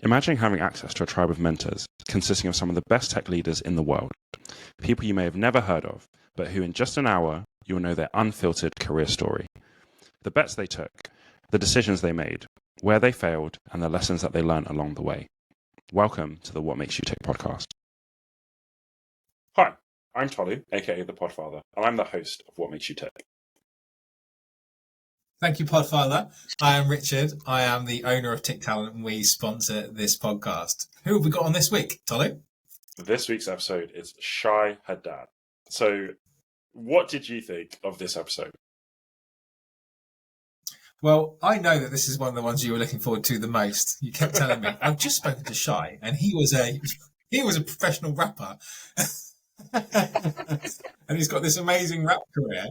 Imagine having access to a tribe of mentors consisting of some of the best tech leaders in the world, people you may have never heard of, but who in just an hour, you'll know their unfiltered career story. The bets they took, the decisions they made, where they failed, and the lessons that they learned along the way. Welcome to the What Makes You Tick podcast. Hi, I'm Tolu, aka the Podfather, and I'm the host of What Makes You Tick. Thank you, Podfather. I am Richard. I am the owner of Tick Talent, and we sponsor this podcast. Who have we got on this week, Tolu? This week's episode is Shai Haddad. So, what did you think of this episode? Well, I know that this is one of the ones you were looking forward to the most. You kept telling me. I've just spoken to Shai, and he was a professional rapper, and he's got this amazing rap career.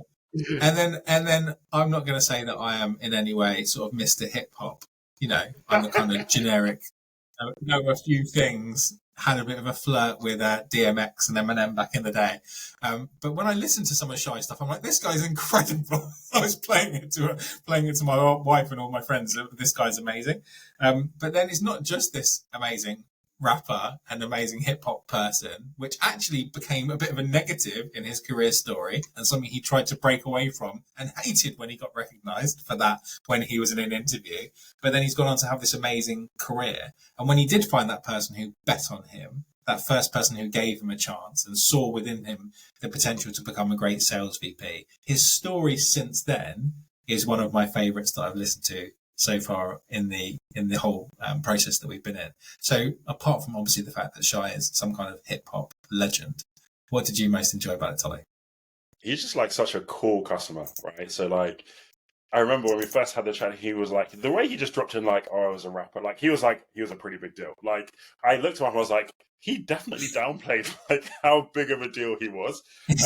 And then I'm not going to say that I am in any way sort of Mr. Hip Hop. You know, I'm a kind of generic, know a few things, had a bit of a flirt with DMX and Eminem back in the day. But when I listen to some of Shai's stuff, I'm like, this guy's incredible. I was playing it to my wife and all my friends. This guy's amazing. But then it's not just this amazing rapper and amazing hip hop person, which actually became a bit of a negative in his career story and something he tried to break away from and hated when he got recognized for that when he was in an interview. But then he's gone on to have this amazing career. And when he did find that person who bet on him, that first person who gave him a chance and saw within him the potential to become a great sales VP, his story since then is one of my favorites that I've listened to so far in the whole process that we've been in. So apart from obviously the fact that Shai is some kind of hip hop legend, what did you most enjoy about it, Tolly? He's just like such a cool customer, right? So like, I remember when we first had the chat, he was like, the way he just dropped in like, oh, I was a rapper. Like he was a pretty big deal. Like I looked at him and I was like, he definitely downplayed like how big of a deal he was. And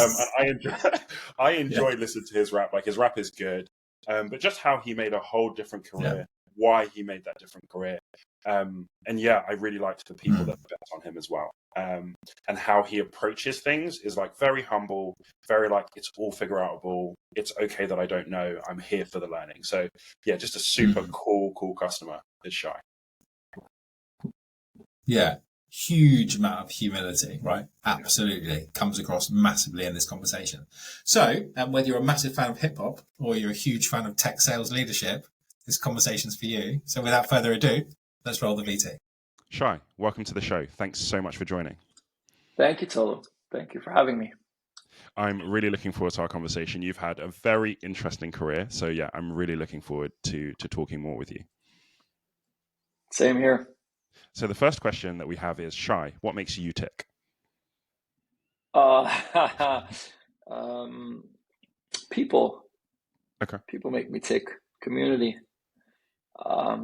I enjoyed listening to his rap. Like his rap is good. But just how he made a whole different career, why he made that different career. And yeah, I really liked the people that bet on him as well. And how he approaches things is like very humble, very like, it's all figure outable. It's okay that I don't know. I'm here for the learning. So yeah, just a super cool customer is Shai. Yeah. Huge amount of humility, right? Absolutely. Comes across massively in this conversation. So, whether you're a massive fan of hip hop or you're a huge fan of tech sales leadership, this conversation's for you. So without further ado, let's roll the VT. Shai, welcome to the show. Thanks so much for joining. Thank you, Tolu. Thank you for having me. I'm really looking forward to our conversation. You've had a very interesting career. So yeah, I'm really looking forward to talking more with you. Same here. So the first question that we have is, Shai, what makes you tick? People. Okay. People make me tick. Community. I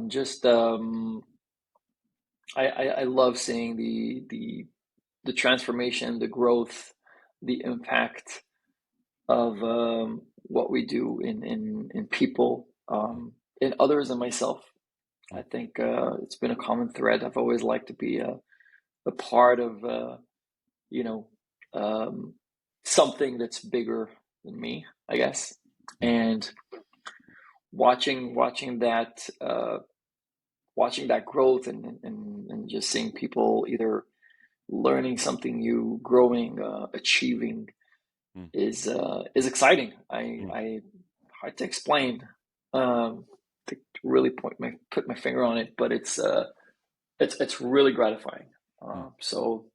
love seeing the transformation, the growth, the impact of what we do in people, in others and myself. I think it's been a common thread. I've always liked to be a part of, something that's bigger than me, I guess. And watching that growth and just seeing people either learning something new, growing, achieving is exciting. I hard to explain. To really put my finger on it, but it's really gratifying. So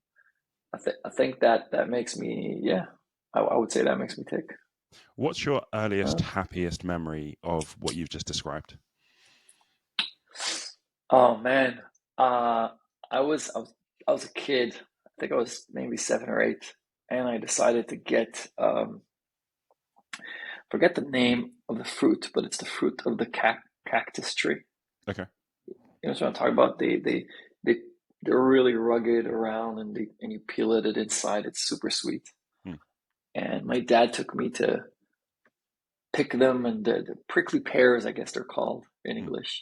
I think that makes me, I would say that makes me tick. What's your earliest, happiest memory of what you've just described? Oh man, I was a kid. I think I was maybe 7 or 8, and I decided to get forget the name of the fruit, but it's the fruit of the cactus tree. Okay. You know what I'm talking about? They're really rugged around, and you peel it, and inside it's super sweet. And my dad took me to pick them, and the prickly pears, I guess they're called in English.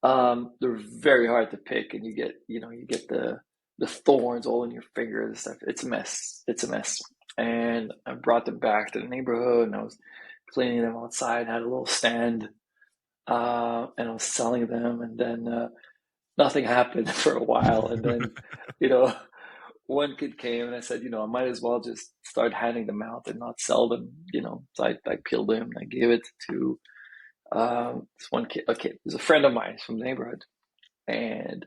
They're very hard to pick, and you get the thorns all in your fingers and stuff. It's a mess. And I brought them back to the neighborhood, and I was cleaning them outside, had a little stand, and I was selling them. And then nothing happened for a while. And then, you know, one kid came and I said, you know, I might as well just start handing them out and not sell them, you know. So I peeled them and I gave it to this one kid. Okay, there's a friend of mine from the neighborhood. And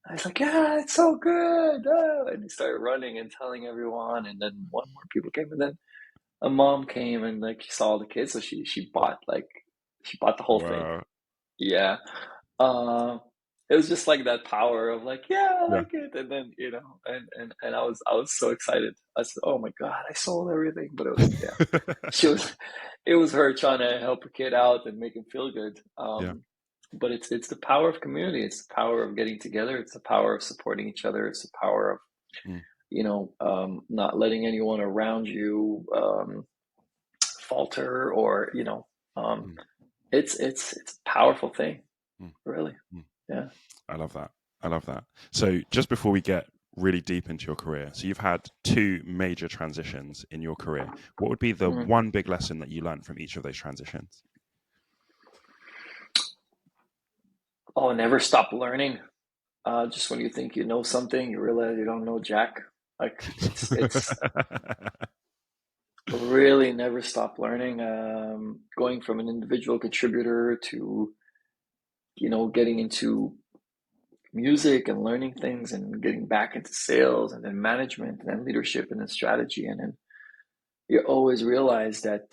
I was like, yeah, it's so good. Oh. And he started running and telling everyone. And then one more people came. And then a mom came and like saw the kids. So she bought the whole thing. Wow. Yeah. It was just like that power of like, yeah, I Yeah. like it. And then, you know, and I was so excited. I said, oh my God, I sold everything. But it was, yeah, it was her trying to help a kid out and make him feel good. Yeah. But it's the power of community. It's the power of getting together. It's the power of supporting each other. It's the power of, you know, not letting anyone around you falter or, you know, it's a powerful thing, really. Yeah. I love that. I love that. So just before we get really deep into your career, so you've had 2 major transitions in your career. What would be the one big lesson that you learned from each of those transitions? Oh, never stop learning. Just when you think you know something, you realize you don't know jack. Like it's really never stop learning. Going from an individual contributor to, you know, getting into music and learning things and getting back into sales and then management and then leadership and then strategy. And then you always realize that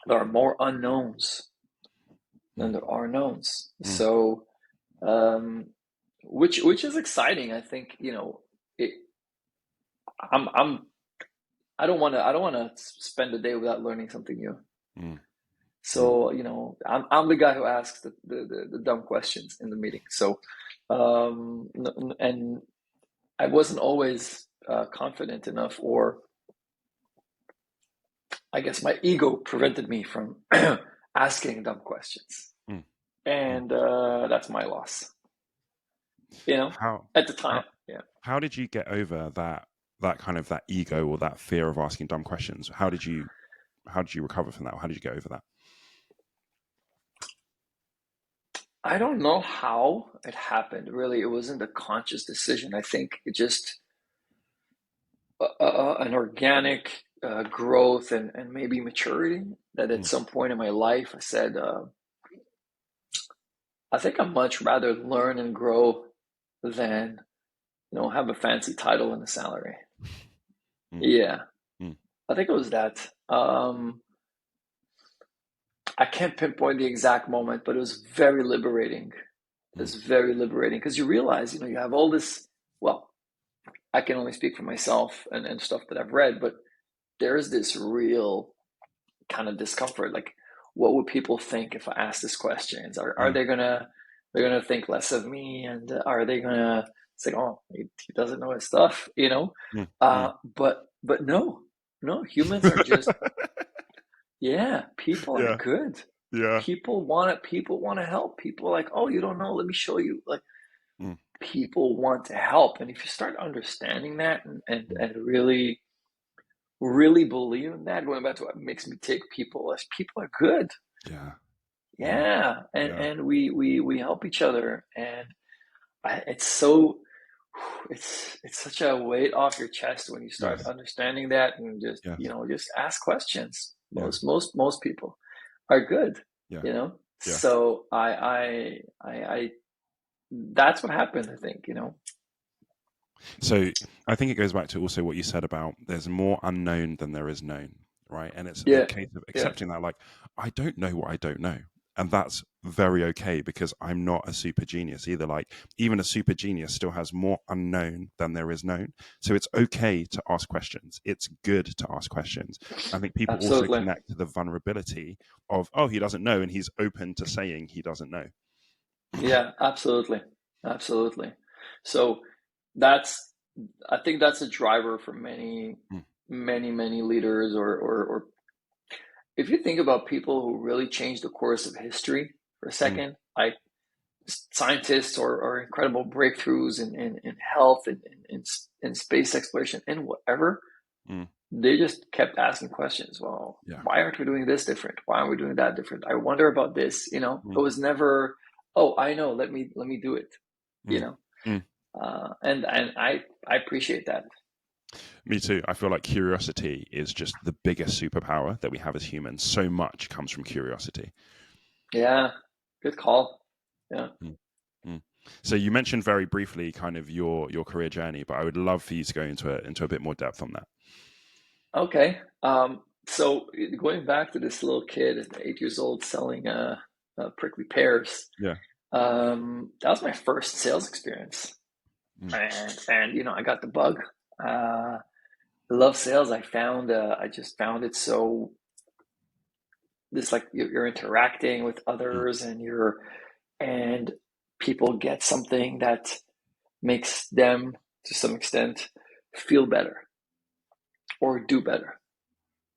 there are more unknowns than there are knowns. So, which is exciting. I think, you know, I don't want to spend a day without learning something new. So, you know, I'm the guy who asks the dumb questions in the meeting. So, and I wasn't always confident enough, or I guess my ego prevented me from asking dumb questions. And that's my loss. You know, at the time. How did you get over that kind of that ego or that fear of asking dumb questions? How did you recover from that? How did you get over that? I don't know how it happened. Really, it wasn't a conscious decision. I think it just an organic growth and maybe maturity that at some point in my life I said, I think I'd much rather learn and grow than, you know, have a fancy title and a salary. Yeah. I think it was that. I can't pinpoint the exact moment, but it was very liberating. It was very liberating because you realize, you know, you have all this, well, I can only speak for myself and stuff that I've read, but there is this real kind of discomfort. Like, what would people think if I ask this questions? Are they're gonna think less of me, and are they gonna say, oh, he doesn't know his stuff, you know? But no, humans are just people are good. People want to help. People are like, oh, you don't know, let me show you. Like, people want to help, and if you start understanding that and really believe in that, going back to what makes me take people as people are good. And we help each other, and it's such a weight off your chest when you start understanding that, and just you know, just ask questions. Most people are good, you know. So I that's what happened, I think, you know. So I think it goes back to also what you said about there's more unknown than there is known, right? And it's a case of accepting that, like, I don't know what I don't know. And that's very okay, because I'm not a super genius either. Like, even a super genius still has more unknown than there is known. So it's okay to ask questions. It's good to ask questions. I think people also connect to the vulnerability of, oh, he doesn't know, and he's open to saying he doesn't know. Yeah, absolutely. So I think that's a driver for many leaders, or if you think about people who really changed the course of history for a second, like scientists or incredible breakthroughs in health and in space exploration and whatever, they just kept asking questions. Well, why aren't we doing this different? Why aren't we doing that different? I wonder about this, you know. It was never, oh, I know, let me do it, you Mm. know. Mm. And I appreciate that. Me too. I feel like curiosity is just the biggest superpower that we have as humans. So much comes from curiosity. Yeah, good call. Yeah. Mm. Mm. So you mentioned very briefly kind of your career journey, but I would love for you to go into a bit more depth on that. Okay. So going back to this little kid at 8 years old selling prickly pears, Yeah. that was my first sales experience. And you know, I got the bug. I love sales. I just found it so, this like you're interacting with Mm. others, and people get something that makes them to some extent feel better or do better.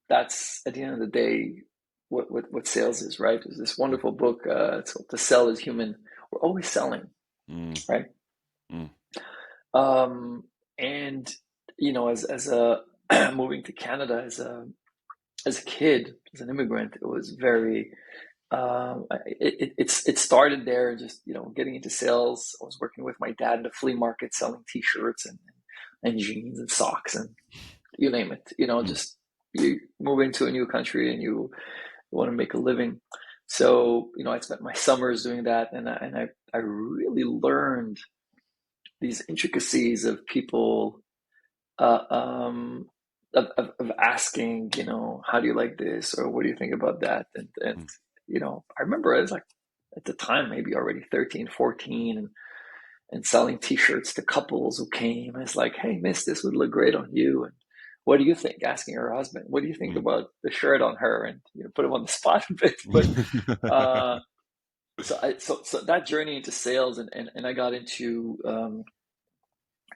That's at the end of the day what sales is, right? There's this wonderful book. It's called "To Sell Is Human." We're always selling, Mm. right? Mm. And you know, as a moving to Canada as a kid, as an immigrant, it was very. It started there, just you know, getting into sales. I was working with my dad in the flea market, selling T-shirts and jeans and socks and you name it. You know, just you move into a new country and you want to make a living. So you know, I spent my summers doing that, and I really learned these intricacies of people, uh, um, of asking, you know, how do you like this, or what do you think about that, and Mm. you know, I remember I was like at the time maybe already 13, 14, and selling T-shirts to couples who came. It's like, hey, miss, this would look great on you, and what do you think? Asking her husband, what do you think Mm. about the shirt on her, and you know, put him on the spot a bit, but. Uh, so that journey into sales, and I got into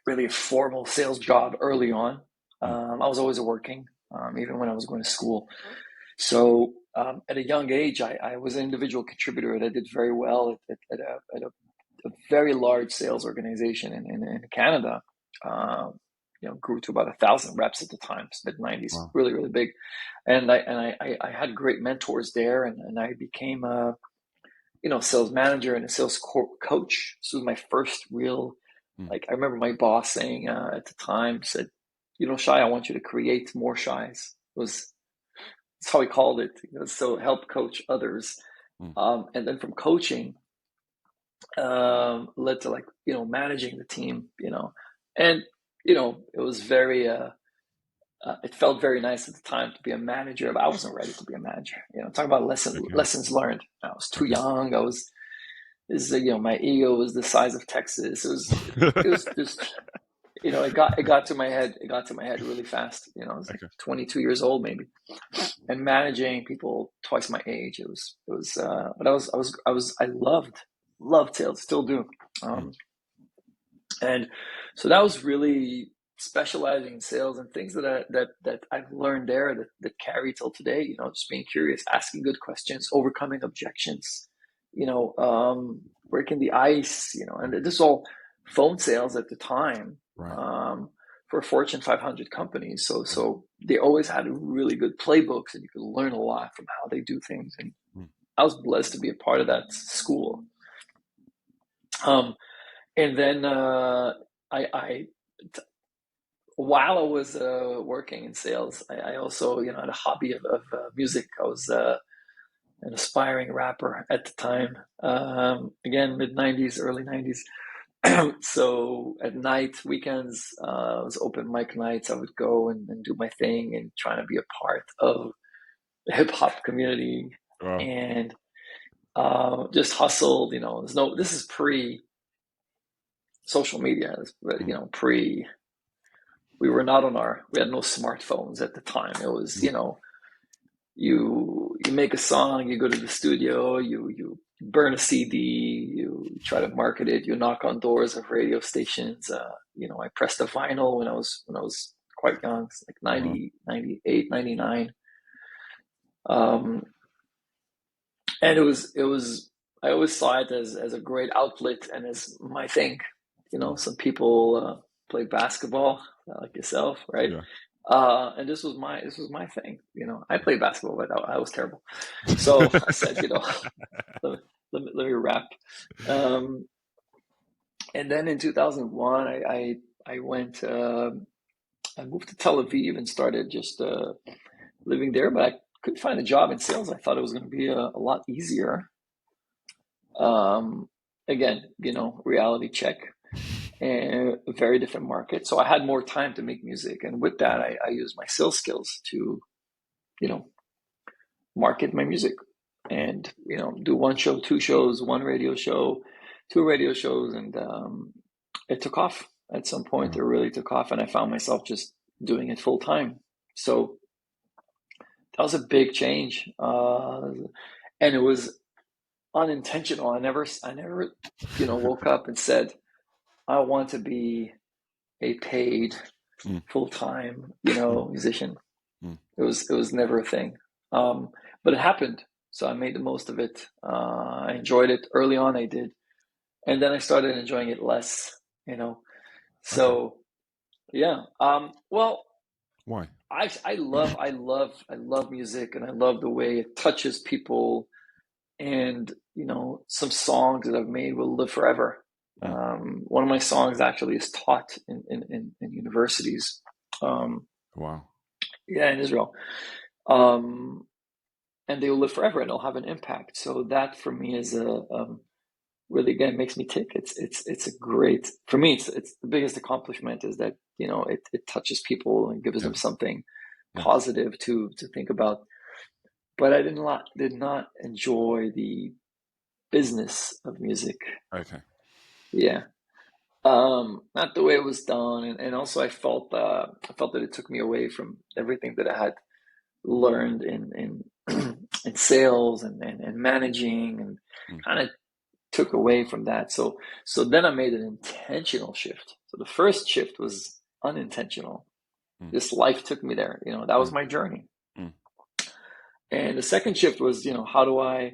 really a formal sales job early on. I was always working, even when I was going to school. So at a young age, I was an individual contributor, and I did very well at a very large sales organization in Canada. You know, grew to about 1,000 reps at the time, mid-90s, Wow. really, really big. And I had great mentors there, and I became a, you know, sales manager and a sales coach. This was my first real, like, I remember my boss saying at the time, said, you know, Shai, I want you to create more Shais. That's how he called it. You know, so help coach others. And then from coaching, led to, like, you know, managing the team, you know, and, you know, it was very, it felt very nice at the time to be a manager, but I wasn't ready to be a manager. You know, talk about Okay. lessons learned. I was too Okay. young. You know, my ego was the size of Texas. It was just, you know, it got to my head. It got to my head really fast. You know, I was like 22 years old maybe, and managing people twice my age. But I loved sales, still do. And so that was really specializing in sales, and things that I've learned there that carry till today. You know, just being curious, asking good questions, overcoming objections. You know, breaking the ice. You know, and this is all phone sales at the time. Right. For Fortune 500 companies, so they always had really good playbooks, and you could learn a lot from how they do things. And I was blessed to be a part of that school. And then while I was working in sales, I also, you know, had a hobby of music. I was an aspiring rapper at the time. Again, mid-90s, early 90s. So at night, weekends, it was open mic nights. I would go and do my thing and trying to be a part of the hip hop community, Wow. and just hustled. You know, this is pre social media. You know, we had no smartphones at the time. It was, you know, you make a song, you go to the studio, you burn a CD, you try to market it, you knock on doors of radio stations. You know, I pressed a vinyl when I was quite young, like 90, 98, 99. And it was, I always saw it as a great outlet and as my thing. You know, some people play basketball like yourself, right? Yeah. And this was my thing. You know, I played basketball, but I was terrible. So I said, you know, let me rap. And then in 2001, I went. I moved to Tel Aviv and started just living there, but I couldn't find a job in sales. I thought it was going to be a lot easier. Again, reality check, and a very different market. So I had more time to make music, and with that, I used my sales skills to, market my music, and do one show, two shows, one radio show, two radio shows, and it took off. At some point, it really took off, and I found myself just doing it full time. So that was a big change, and it was unintentional. I never, woke up and said, I want to be a paid full-time, musician. It was never a thing. But it happened. So I made the most of it. I enjoyed it early on. I did. And then I started enjoying it less, So, okay. Yeah. Well, why? I love music, and I love the way it touches people. And, some songs that I've made will live forever. One of my songs actually is taught in universities. Wow. Yeah, in Israel. And they will live forever, and they'll have an impact. So that for me is really, again, makes me tick. It's a great, for me, it's the biggest accomplishment is that, it touches people and gives them something positive to think about. But I did not enjoy the business of music. Okay. Yeah. Not the way it was done. And also I felt that it took me away from everything that I had learned in in sales and managing, and kind of took away from that. So then I made an intentional shift. So the first shift was unintentional. Just life took me there. That was my journey. And the second shift was, how do I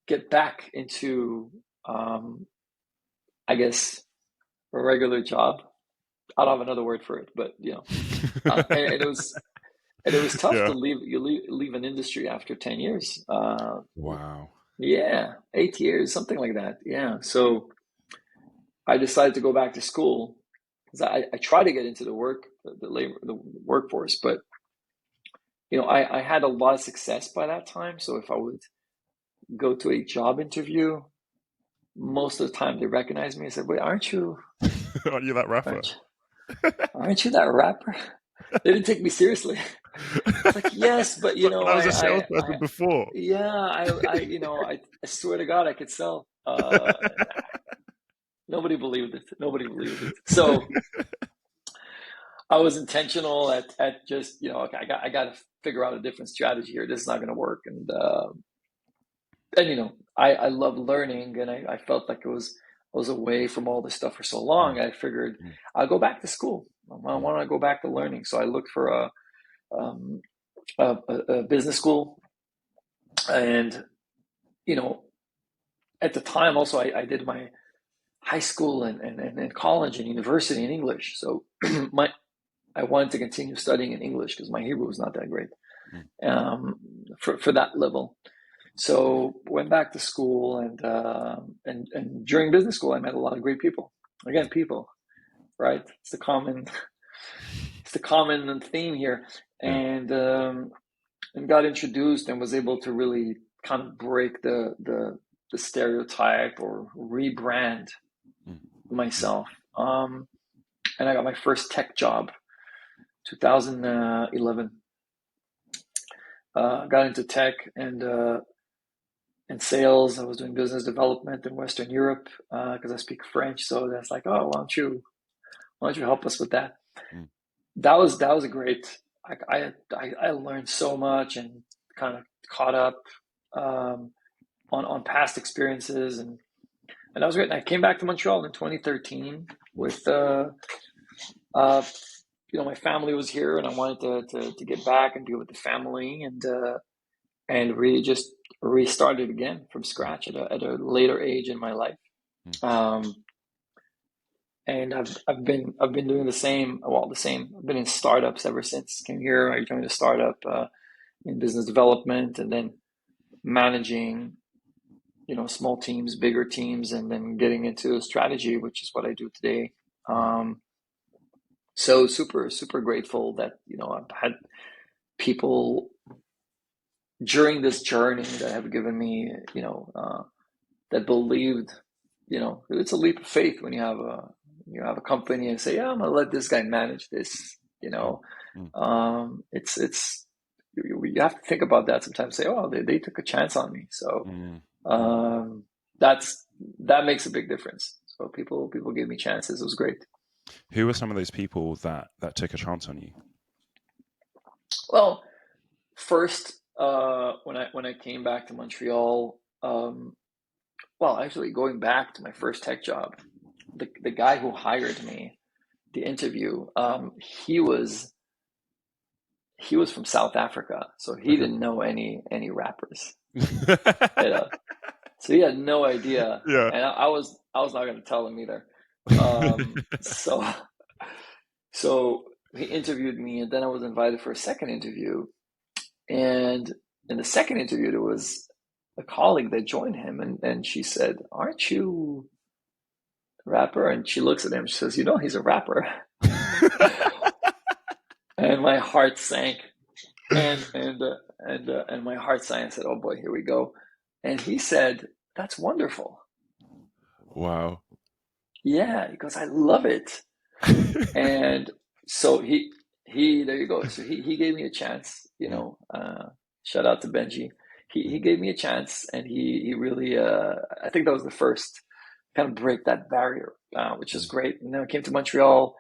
get back into, I guess, a regular job? I don't have another word for it, but and it was tough to leave an industry after 10 years. Wow. Yeah, 8 years, something like that. Yeah. So I decided to go back to school, because I tried to get into the workforce, but I had a lot of success by that time. So if I would go to a job interview, most of the time they recognized me and said, "Wait, aren't you that rapper? Aren't you that rapper?" They didn't take me seriously. It's like, yes, but I was a salesperson before. Yeah, I swear to God, I could sell. Nobody believed it. So I was intentional at just, okay, I got to figure out a different strategy here. This is not going to work. And I love learning, and I felt like I was away from all this stuff for so long. I figured I'll go back to school. I want to go back to learning. So I looked for a business school, and at the time also I did my high school and college and university in English. So I wanted to continue studying in English because my Hebrew was not that great for that level. So went back to school, and during business school I met a lot of great people. Again, people, right? It's the common theme here, and got introduced and was able to really kind of break the stereotype or rebrand myself. And I got my first tech job, 2011. Got into tech and sales. I was doing business development in Western Europe because I speak French. So that's like, oh, why don't you help us with that? That was a great. I learned so much and kind of caught up on past experiences, and that was great. And I came back to Montreal in 2013 with my family was here, and I wanted to get back and be with the family, and really just restarted again from scratch at a later age in my life. And I've been doing the same. I've been in startups ever since. Came here. I joined a startup in business development, and then managing small teams, bigger teams, and then getting into strategy, which is what I do today. So super, super grateful that, I've had people during this journey that have given me, that believed, it's a leap of faith when you have a company and say, yeah, I'm gonna let this guy manage this. It's you have to think about that sometimes. Say, oh, they took a chance on me. So that makes a big difference. So people gave me chances. It was great. Who were some of those people that took a chance on you? Well, first, when I came back to Montreal, actually going back to my first tech job, the guy who hired me, the interview, he was from South Africa, so he didn't know any rappers. So he had no idea, and I was not going to tell him either. So he interviewed me, and then I was invited for a second interview. And in the second interview, there was a colleague that joined him, and she said, "Aren't you a rapper?" And she looks at him. She says, "He's a rapper." And my heart sank. And my heart sank. I said, "Oh boy, here we go." And he said, "That's wonderful." Wow. Yeah, because I love it. And so he there you go. So he gave me a chance, shout out to Benji. He gave me a chance, and he really, I think that was the first kind of break that barrier, which is great. And then I came to Montreal,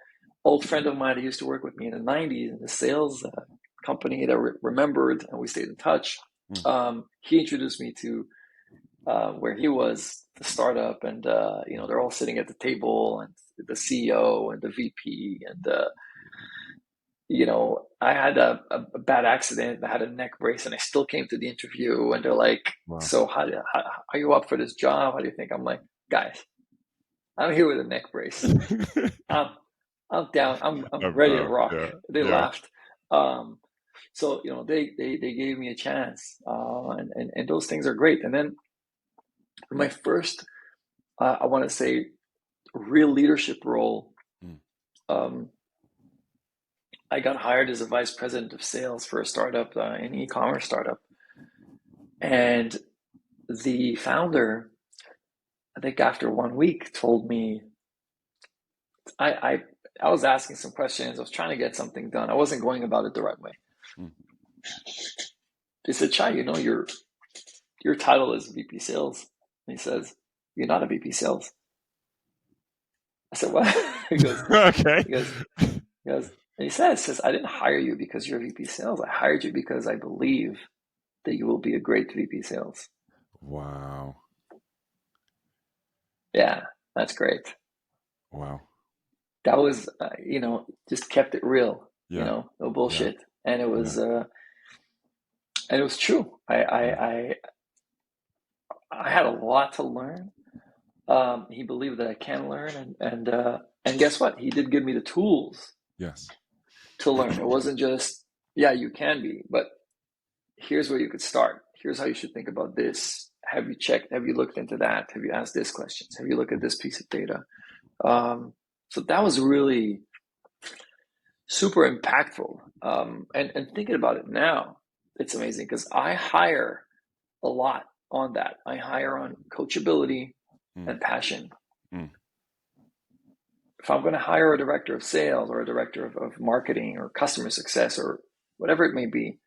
old friend of mine who used to work with me in the 90s in the sales company that remembered, and we stayed in touch. He introduced me to where he was, the startup, and they're all sitting at the table, and the CEO and the VP, and I had a bad accident. I had a neck brace, and I still came to the interview, and they're like, wow. So how are you up for this job? How do you think? I'm like, guys, I'm here with a neck brace. I'm down. I'm ready to rock. Yeah. They laughed. So they gave me a chance, and those things are great. And then my first, I want to say, real leadership role. I got hired as a vice president of sales for a startup, an e-commerce startup, and the founder, I think after 1 week, told me, I was asking some questions. I was trying to get something done. I wasn't going about it the right way. They said, "Shai, your title is VP Sales." And he says, "You're not a VP Sales." I said, "What?" He goes, "Okay." He goes, and he says, "I didn't hire you because you're VP Sales. I hired you because I believe that you will be a great VP Sales." Wow. Yeah, that's great. Wow. That was, just kept it real. No bullshit, and it was, and it was true. I had a lot to learn. He believed that I can learn, and guess what? He did give me the tools. Yes. To learn. It wasn't just, yeah, you can be, but here's where you could start. Here's how you should think about this. Have you checked? Have you looked into that? Have you asked this questions? Have you looked at this piece of data? So that was really super impactful. And thinking about it now, it's amazing because I hire a lot on that. I hire on coachability and passion. If I'm going to hire a director of sales or a director of marketing or customer success or whatever it may be,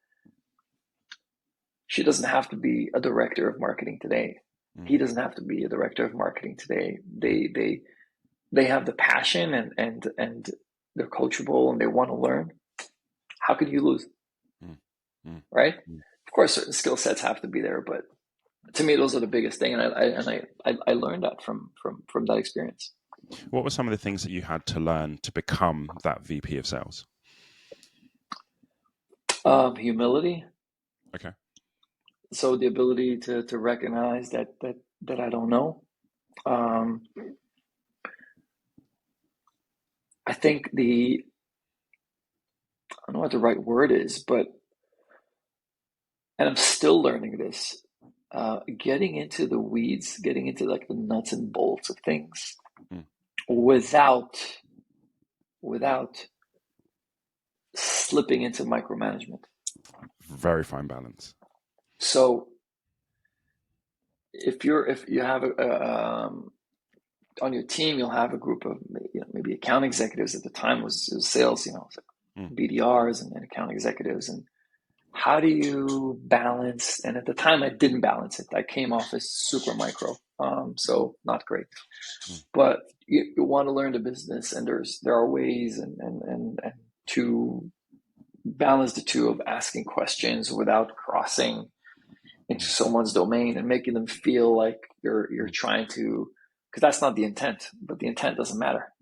she doesn't have to be a director of marketing today. He doesn't have to be a director of marketing today. They have the passion and they're coachable and they want to learn. How could you lose? Right? Of course, certain skill sets have to be there, but to me, those are the biggest thing. And I learned that from that experience. What were some of the things that you had to learn to become that VP of sales? Humility. Okay. So the ability to recognize that I don't know. I think I don't know what the right word is, but, and I'm still learning this, getting into the weeds, getting into like the nuts and bolts of things Mm. without slipping into micromanagement. Very fine balance. So if you have on your team, you'll have a group of maybe account executives. At the time, it was sales, it was like BDRs and account executives. And how do you balance? And at the time, I didn't balance it. I came off as super micro, so not great. But you want to learn the business, and there are ways and to balance the two of asking questions without crossing into someone's domain and making them feel like you're trying to, because that's not the intent, but the intent doesn't matter.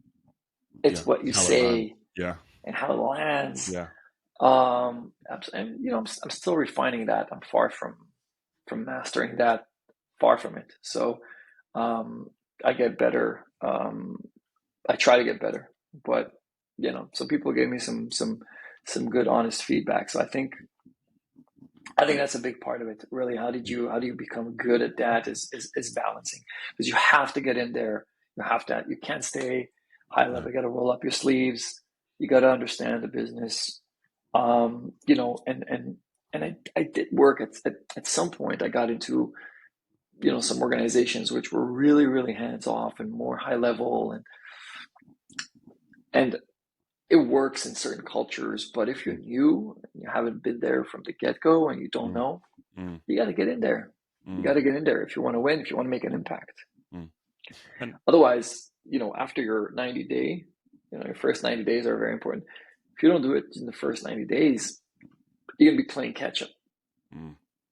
It's what you say and how it lands. Yeah. And I'm still refining that. I'm far from mastering that, far from it. So I get better. I try to get better, but some people gave me some good honest feedback. So I think that's a big part of it. Really, how do you become good at that? Is balancing, because you have to get in there. You can't stay high level. You got to roll up your sleeves. You got to understand the business. And I did work at some point. I got into some organizations which were really, really hands off and more high level, and it works in certain cultures, but if you're new and you haven't been there from the get-go and you don't know, you got to get in there. You got to get in there if you want to win, if you want to make an impact. Otherwise, after your 90-day, your first 90 days are very important. If you don't do it in the first 90 days, you're going to be playing catch-up.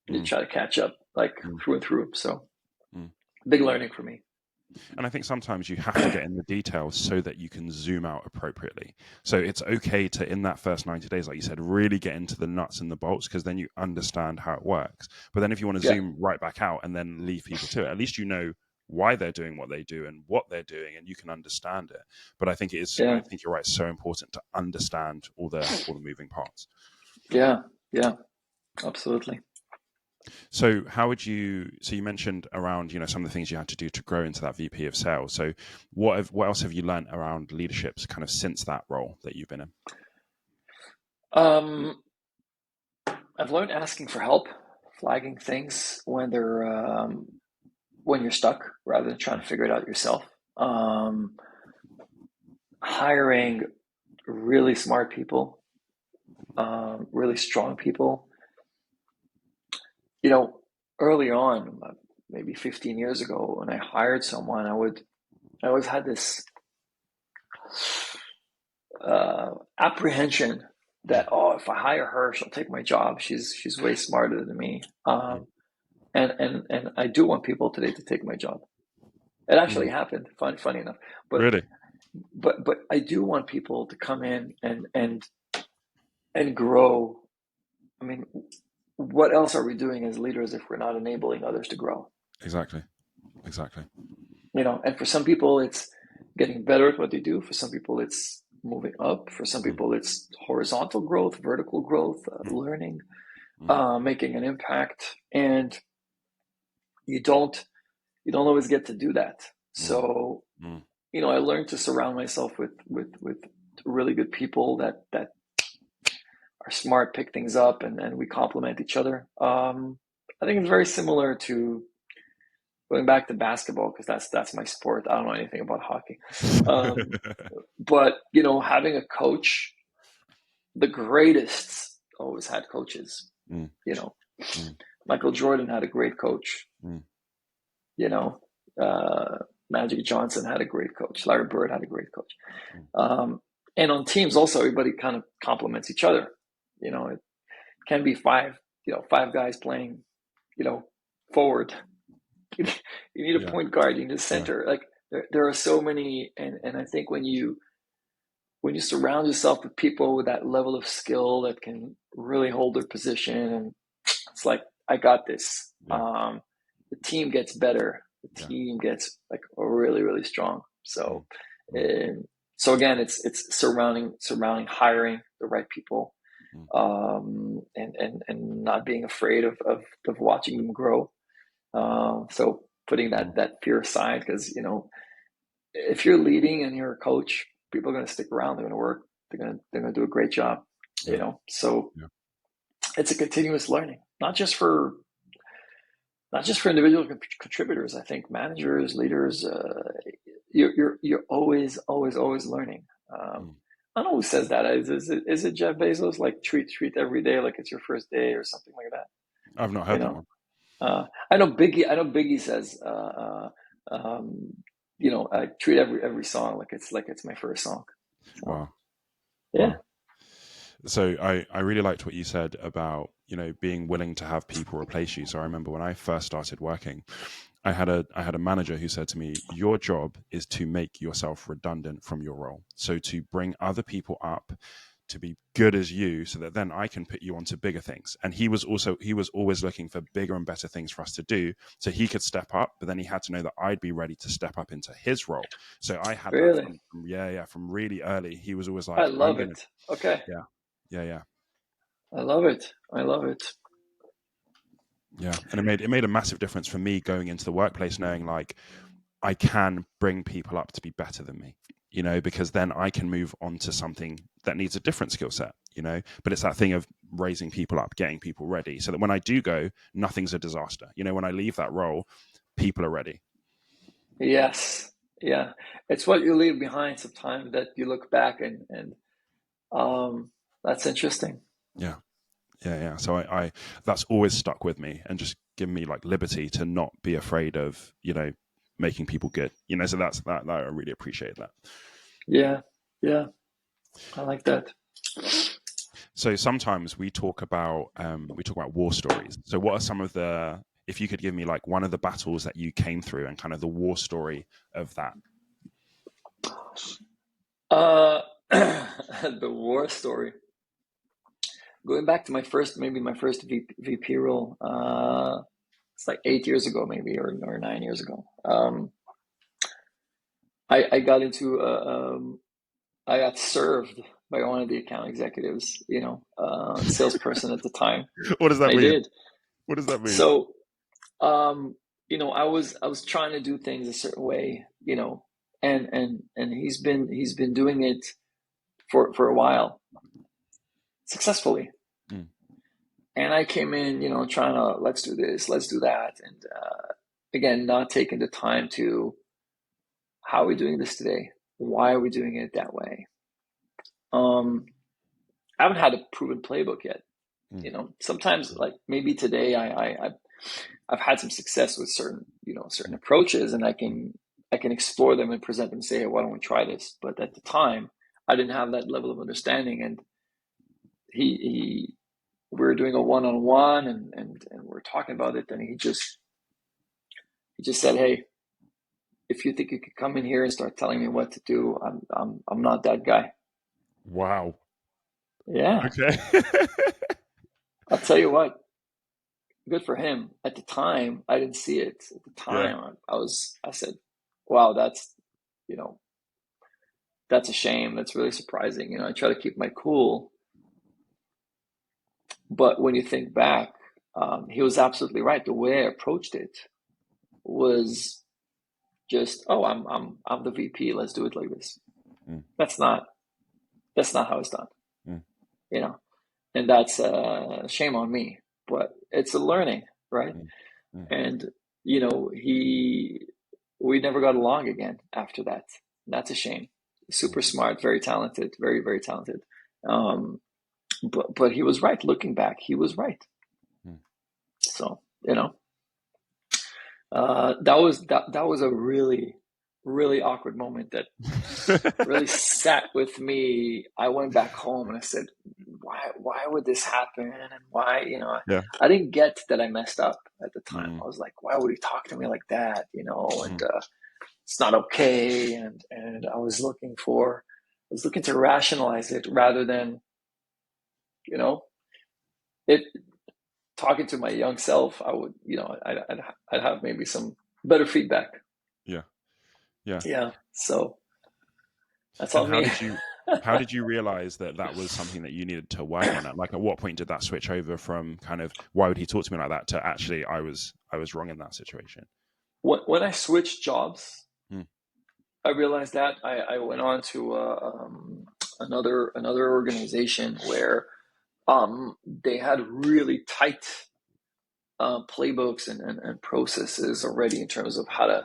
You try to catch up through and through. So big learning for me. And I think sometimes you have to get in the details so that you can zoom out appropriately. So it's okay to, in that first 90 days, like you said, really get into the nuts and the bolts, because then you understand how it works. But then if you want to zoom right back out and then leave people to it, at least you know why they're doing what they do and what they're doing, and you can understand it. But I think I think you're right. It's so important to understand all the moving parts. Yeah, absolutely. So how would you? So you mentioned around some of the things you had to do to grow into that VP of sales. So what else have you learned around leaderships kind of since that role that you've been in? I've learned asking for help, flagging things when they're when you're stuck, rather than trying to figure it out yourself. Hiring really smart people, really strong people. Early on, maybe 15 years ago, when I hired someone, I always had this apprehension that, if I hire her, she'll take my job. She's way smarter than me. And I do want people today to take my job. It actually happened, funny enough. But really? But I do want people to come in and grow. I mean, what else are we doing as leaders if we're not enabling others to grow? Exactly. And for some people, it's getting better at what they do. For some people, it's moving up. For some people, it's horizontal growth, vertical growth, learning, making an impact. And you don't always get to do that. So, I learned to surround myself with really good people that are smart, pick things up, and we complement each other. I think it's very similar to going back to basketball, because that's my sport. I don't know anything about hockey. But, having a coach, the greatest always had coaches. Michael Jordan had a great coach. Magic Johnson had a great coach. Larry Bird had a great coach. And on teams also, everybody kind of complements each other. It can be five guys playing, forward. You need a point guard, you need a center. Like there are so many, and I think when you surround yourself with people with that level of skill that can really hold their position, and it's like, I got this. The team gets better. The team gets really, really strong. So, so again, it's surrounding, hiring the right people, and not being afraid of watching them grow. So putting that fear aside, because if you're leading and you're a coach, people are going to stick around. They're going to work. They're going to do a great job. So it's a continuous learning, not just for individual contributors. I think managers, leaders, you're always learning. I don't know who says that. Is it Jeff Bezos? Like treat every day like it's your first day or something like that. I've not heard that one. I know Biggie says, I treat every song like it's my first song. So, wow. Yeah. Wow. So I really liked what you said about, being willing to have people replace you. So I remember when I first started working, I had a manager who said to me, your job is to make yourself redundant from your role. So to bring other people up to be good as you, so that then I can put you onto bigger things. And he was always looking for bigger and better things for us to do, so he could step up, but then he had to know that I'd be ready to step up into his role. So I had that from really early. He was always like, I love it. Okay. Yeah. I love it. Yeah. And it made a massive difference for me going into the workplace, knowing like I can bring people up to be better than me, because then I can move on to something that needs a different skill set, but it's that thing of raising people up, getting people ready, so that when I do go, nothing's a disaster. When I leave that role, people are ready. Yes. Yeah. It's what you leave behind sometimes that you look back and that's interesting. Yeah. So I that's always stuck with me and just given me like liberty to not be afraid of, making people good, so that's that I really appreciate that. Yeah. I like that. So sometimes we talk about war stories. So what are some of if you could give me like one of the battles that you came through and kind of the war story of that? The war story. Going back to my first VP role, it's like 8 years ago, maybe, or 9 years ago. I got into I got served by one of the account executives, salesperson at the time. What does that mean? I did. What does that mean? So, I was trying to do things a certain way, and he's been doing it for a while successfully. And I came in, trying to, let's do this, let's do that. And again, not taking the time to, how are we doing this today? Why are we doing it that way? I haven't had a proven playbook yet. Sometimes like maybe today I've had some success with certain approaches, and I can explore them and present them and say, hey, why don't we try this? But at the time I didn't have that level of understanding, and we were doing a one-on-one and we're talking about it, and he just said, hey, if you think you could come in here and start telling me what to do, I'm not that guy. Wow. Yeah. Okay. I'll tell you what, good for him. At the time, I didn't see it. At the time, I said, wow, that's a shame. That's really surprising. I try to keep my cool. But when you think back, he was absolutely right. The way I approached it was just, oh, I'm the VP. Let's do it like this. That's not how it's done. And that's shame on me. But it's a learning, right? And we never got along again after that. That's a shame. Super smart, very talented, very, very talented. But he was right. Looking back, he was right. So that was a really, really awkward moment that really sat with me. I went back home and I said, why would this happen? And why, I didn't get that I messed up at the time. I was like, why would he talk to me like that? And it's not okay. And I was looking to rationalize it rather than, talking to my young self. I would, I'd have maybe some better feedback. Yeah. So that's on me. How did you realize that that was something that you needed to work on? Like, at what point did that switch over from kind of, why would he talk to me like that, to actually, I was wrong in that situation? When I switched jobs, Hmm. I realized that I went on to another organization where they had really tight playbooks and processes already in terms of how to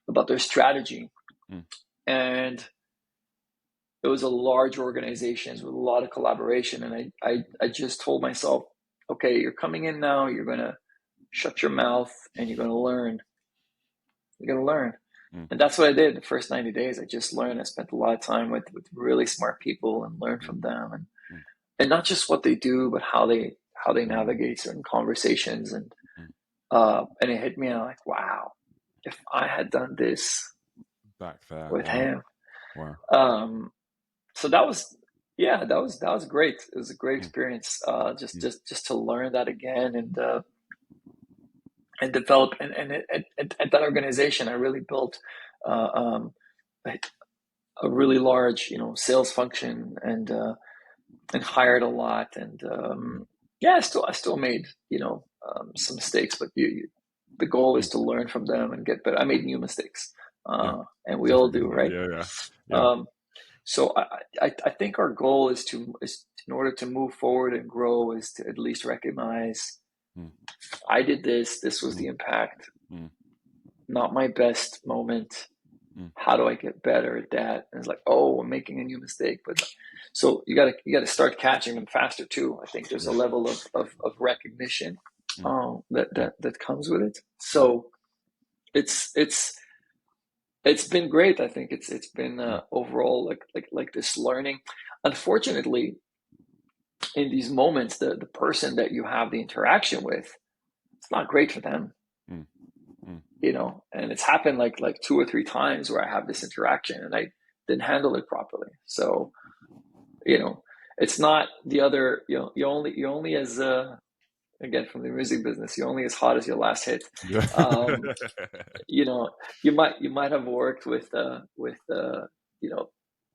about their strategy. And it was a large organization with a lot of collaboration. And I just told myself, okay, you're coming in now, you're going to shut your mouth and you're going to learn. You're going to learn. And that's what I did the first 90 days. I just learned. I spent a lot of time with really smart people and learned from them. And not just what they do, but how they navigate certain conversations. And it hit me, and I'm like, wow, if I had done this back there with him. Wow. So that was great. It was a great experience. Just to learn that again and develop. And at that organization, I really built a really large, sales function and hired a lot. And I still made, some mistakes, but the goal is to learn from them and get better. I made new mistakes, and we all do, right? Yeah. So I think our goal is in order to move forward and grow, is to at least recognize, I did this. This was the impact. Not my best moment. How do I get better at that? And it's like, oh, I'm making a new mistake. But so you gotta start catching them faster too. I think there's a level of recognition that comes with it. So it's been great. I think it's been overall like this learning. Unfortunately, in these moments, the person that you have the interaction with, it's not great for them. And it's happened like 2 or 3 times where I have this interaction and I didn't handle it properly. So, it's not the other, you only as, again, from the music business, you're only as hot as your last hit. You might have worked with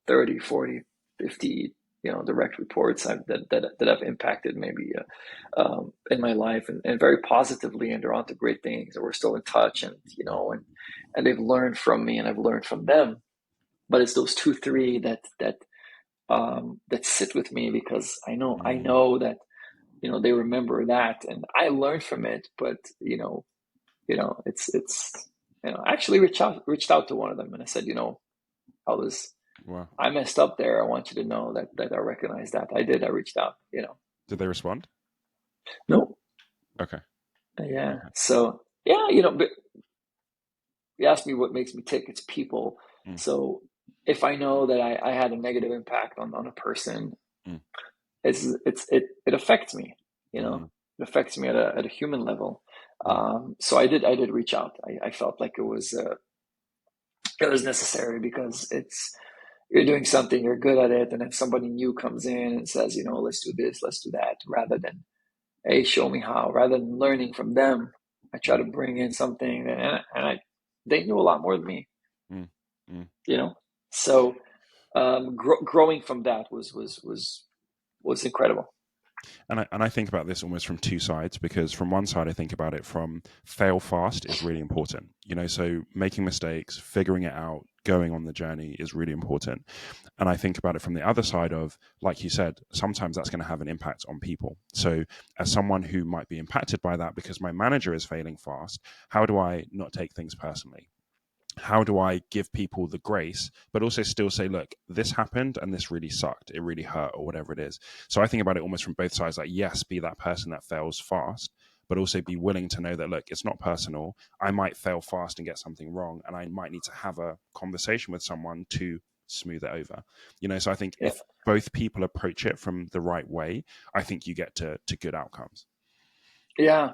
30, 40, 50, direct reports that have impacted maybe in my life and very positively, and they're on to great things, and we're still in touch, and and they've learned from me and I've learned from them. But it's those 2, 3 that sit with me, because I know that they remember that and I learned from it. But it's I actually reached out to one of them and I said, I messed up there. I want you to know that I recognize that. I did. I reached out, Did they respond? No. Okay. Yeah. Okay. So, but you asked me what makes me tick. It's people. So if I know that I had a negative impact on a person, it affects me, it affects me at a human level. So I did reach out. I felt like it was necessary, because you're doing something, you're good at it, and then somebody new comes in and says, let's do this, let's do that, rather than, hey, show me how. Rather than learning from them, I try to bring in something, and they knew a lot more than me. So growing from that was incredible. And I think about this almost from 2 sides, because from one side, I think about it from fail fast is really important. So making mistakes, figuring it out, going on the journey is really important. And I think about it from the other side of, like you said, sometimes that's going to have an impact on people. So as someone who might be impacted by that because my manager is failing fast, how do I not take things personally? How do I give people the grace, but also still say, look, this happened and this really sucked. It really hurt, or whatever it is. So I think about it almost from both sides, like, yes, be that person that fails fast, but also be willing to know that, look, it's not personal. I might fail fast and get something wrong, and I might need to have a conversation with someone to smooth it over. So I think if both people approach it from the right way, I think you get to good outcomes. Yeah.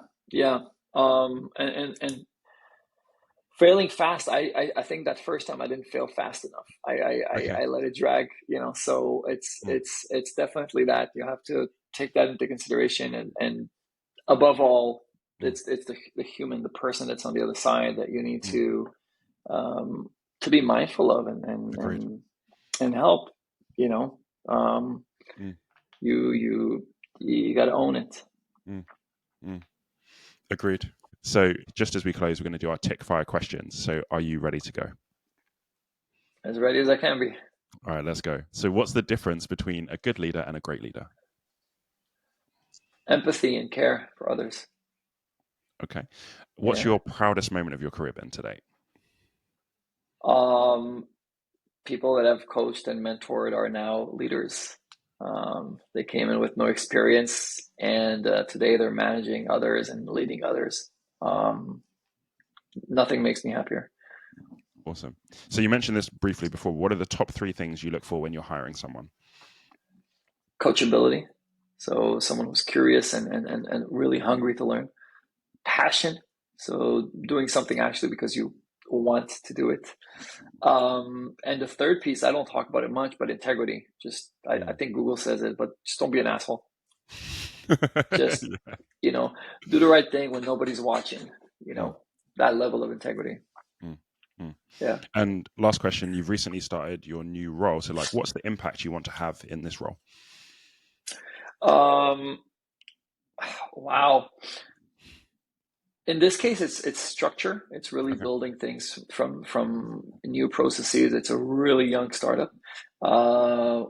And failing fast, I think that first time I didn't fail fast enough. I let it drag, so it's definitely that you have to take that into consideration, and above all, it's the human, the person that's on the other side, that you need to be mindful of, and and help. You know, Mm. you got to own it. Mm. Mm. Agreed. So just as we close, we're going to do our Tickfire questions. So are you ready to go? As ready as I can be. All right, let's go. So what's the difference between a good leader and a great leader? Empathy and care for others. Okay. What's Yeah. your proudest moment of your career been to date? People that I've coached and mentored are now leaders. They came in with no experience, and today they're managing others and leading others. Nothing makes me happier. Awesome. So you mentioned this briefly before. What are the top 3 things you look for when you're hiring someone? Coachability. So someone who's curious and really hungry to learn. Passion. So doing something actually because you want to do it. And the third piece, I don't talk about it much, but integrity. Just, I think Google says it, but just don't be an asshole. Just, Yeah. Do the right thing when nobody's watching, that level of integrity. Yeah. And last question, you've recently started your new role. So what's the impact you want to have in this role? Wow. In this case, it's structure. It's really building things from new processes. It's a really young startup,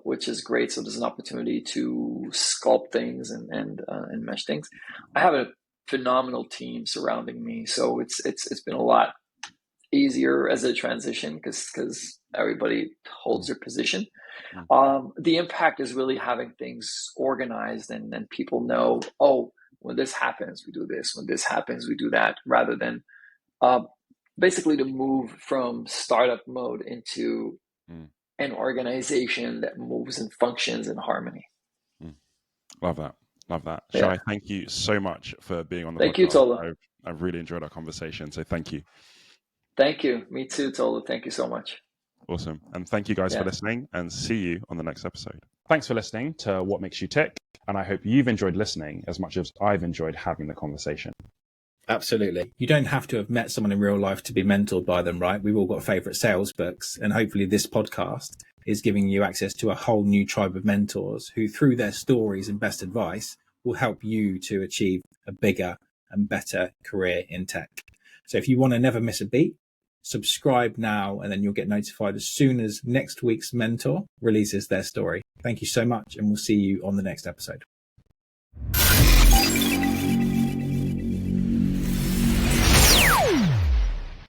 which is great. So there's an opportunity to sculpt things and mesh things. I have a phenomenal team surrounding me, so it's been a lot easier as a transition because everybody holds their position. The impact is really having things organized and people know, when this happens, we do this. When this happens, we do that, rather than basically to move from startup mode into an organization that moves and functions in harmony. Love that. Love that. Yeah. Shai, thank you so much for being on the podcast. Thank you, Tola. I've really enjoyed our conversation. So thank you. Thank you. Me too, Tola. Thank you so much. Awesome. And thank you guys for listening, and see you on the next episode. Thanks for listening to What Makes You Tick. And I hope you've enjoyed listening as much as I've enjoyed having the conversation. Absolutely. You don't have to have met someone in real life to be mentored by them, right? We've all got favorite sales books, and hopefully this podcast is giving you access to a whole new tribe of mentors who, through their stories and best advice, will help you to achieve a bigger and better career in tech. So if you want to never miss a beat, subscribe now, and then you'll get notified as soon as next week's mentor releases their story. Thank you so much, and we'll see you on the next episode.